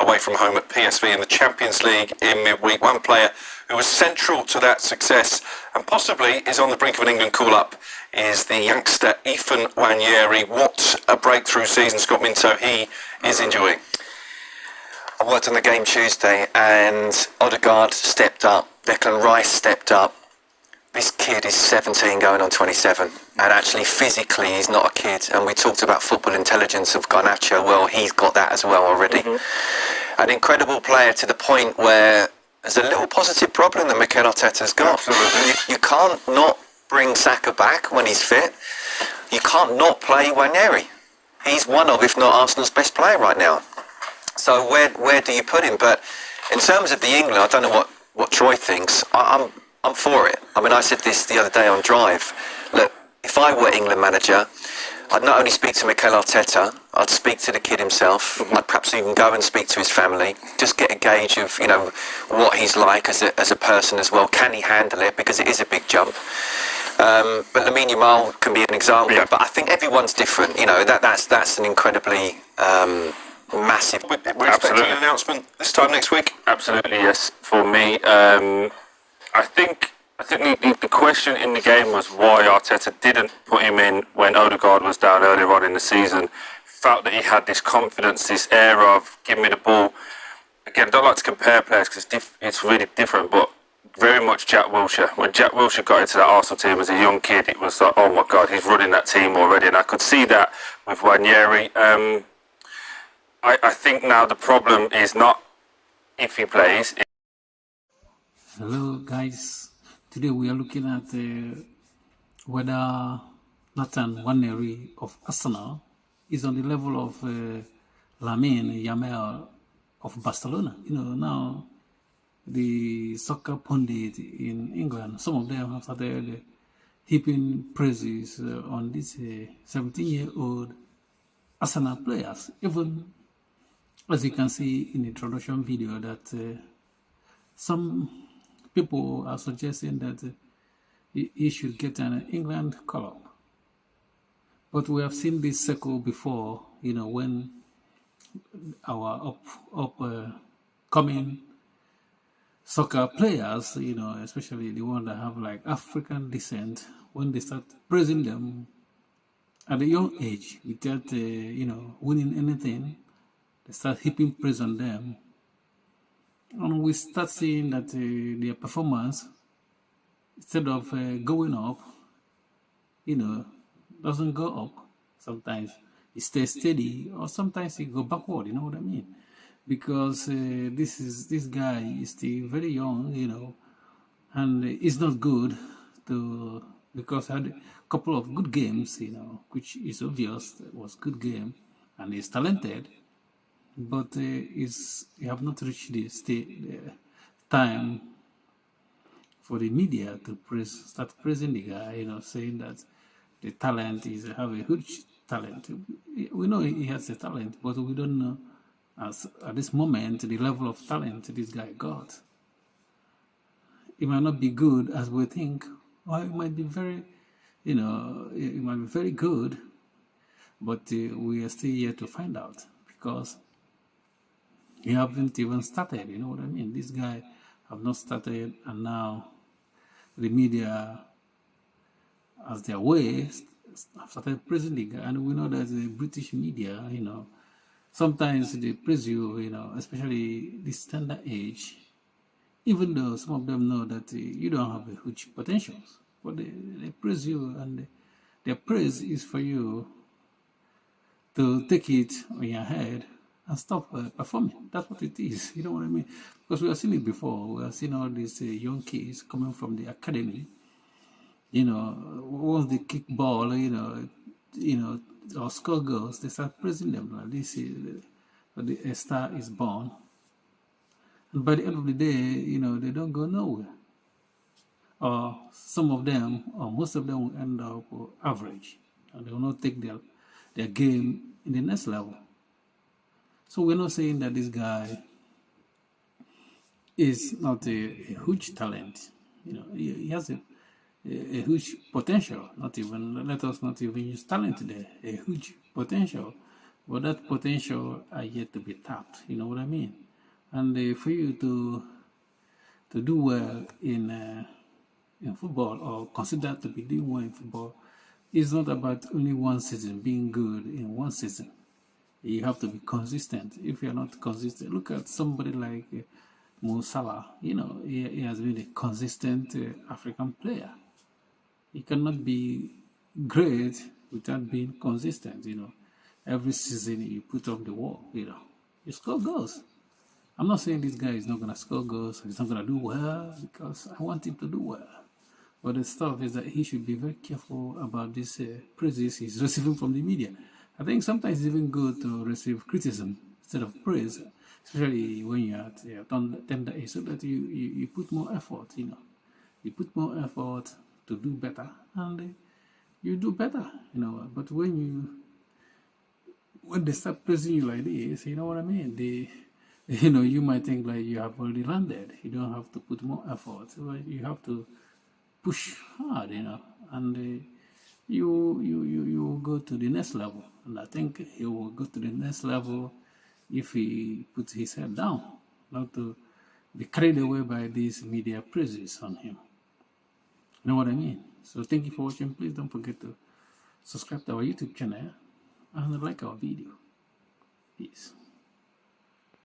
away from home at PSV in the Champions League in midweek. One player who was central to that success and possibly is on the brink of an England call-up is the youngster Nwaneri. What a breakthrough season, Scott Minto, he is enjoying. I worked on the game Tuesday and Odegaard stepped up, Declan Rice stepped up. This kid is 17 going on 27 and actually physically he's not a kid, and we talked about football intelligence of Garnacho. Well, he's got that as well already. An incredible player to the point where there's a little positive problem that Mikel Arteta's got. Absolutely. You can't not bring Saka back when he's fit. You can't not play Nwaneri. He's one of, if not Arsenal's best player right now. So where do you put him? But in terms of the England, I don't know what Troy thinks. I'm for it. I mean, I said this the other day on Drive. Look, if I were England manager, I'd not only speak to Mikel Arteta, I'd speak to the kid himself. I'd perhaps even go and speak to his family, just get a gauge of, you know, what he's like as a person as well. Can he handle it? Because it is a big jump. But Lamine Yamel can be an example. Yeah. But I think everyone's different. You know, that's an incredibly massive. We're expecting an announcement this time next week. Absolutely, yes. For me, I think the question in the game was why Arteta didn't put him in when Odegaard was down earlier on in the season. Felt that he had this confidence, this air of give me the ball. Again, I don't like to compare players because it's really different, but very much Jack Wilshere. When Jack Wilshere got into that Arsenal team as a young kid, it was like, oh my God, he's running that team already, and I could see that with Nwaneri. I think now the problem is not if he plays. Hello guys, today we are looking at whether Nwaneri of Arsenal is on the level of Lamine, Yamel of Barcelona. You know, now the soccer pundit in England, some of them have started heaping praises on this 17-year-old Arsenal players. Even as you can see in the introduction video that some people are suggesting that he should get an England call-up. But we have seen this circle before, you know, when our upcoming soccer players, you know, especially the ones that have like African descent, when they start praising them at a young age without, you know, winning anything, they start heaping praise on them. And we start seeing that their performance, instead of going up, you know, doesn't go up. Sometimes it stays steady, or sometimes it go backward. You know what I mean? Because this guy is still very young, you know, and it's not good because had a couple of good games, you know, which is obvious was good game, and he's talented. But you have not reached the time for the media to start praising the guy, you know, saying that the talent have a huge talent. We know he has a talent, but we don't know at this moment the level of talent this guy got. It might not be good as we think, or it might be very, you know, it might be very good, but we are still yet to find out because he haven't even started, you know what I mean? This guy have not started, and now the media, as their way, have started praising the guy. And we know that the British media, you know, sometimes they praise you, you know, especially this tender age, even though some of them know that you don't have a huge potential, but they praise you, and their praise is for you to take it on your head and stop performing. That's what it is. You know what I mean? Because we have seen it before. We have seen all these young kids coming from the academy. You know, once they kick ball, you know, or score goals, they start praising them. Like this, the star is born. And by the end of the day, you know, they don't go nowhere. Or some of them, or most of them, will end up average, and they will not take their game in the next level. So we're not saying that this guy is not a huge talent. You know, he has a huge potential. Not even, let us not even use talent there. A huge potential but that potential are yet to be tapped. You know what I mean? And for you to do well in football, or consider to be doing well in football, it's not about only one season, being good in one season. You have to be consistent. If you're not consistent, look at somebody like Mo Salah. You know, he has been a consistent African player. He cannot be great without being consistent. You know, every season you put up the wall. You know, you score goals. I'm not saying this guy is not gonna score goals. He's not gonna do well, because I want him to do well. But the stuff is that he should be very careful about these praises he's receiving from the media. I think sometimes it's even good to receive criticism instead of praise, especially when you're at tender age, so that you put more effort, you know. You put more effort to do better, and you do better, you know. But when they start praising you like this, you know what I mean? You know, you might think like you have already landed. You don't have to put more effort, but you have to push hard, you know, and you go to the next level. And I think he will go to the next level if he puts his head down, not to be carried away by these media praises on him. You know what I mean? So thank you for watching. Please don't forget to subscribe to our YouTube channel and like our video. Peace.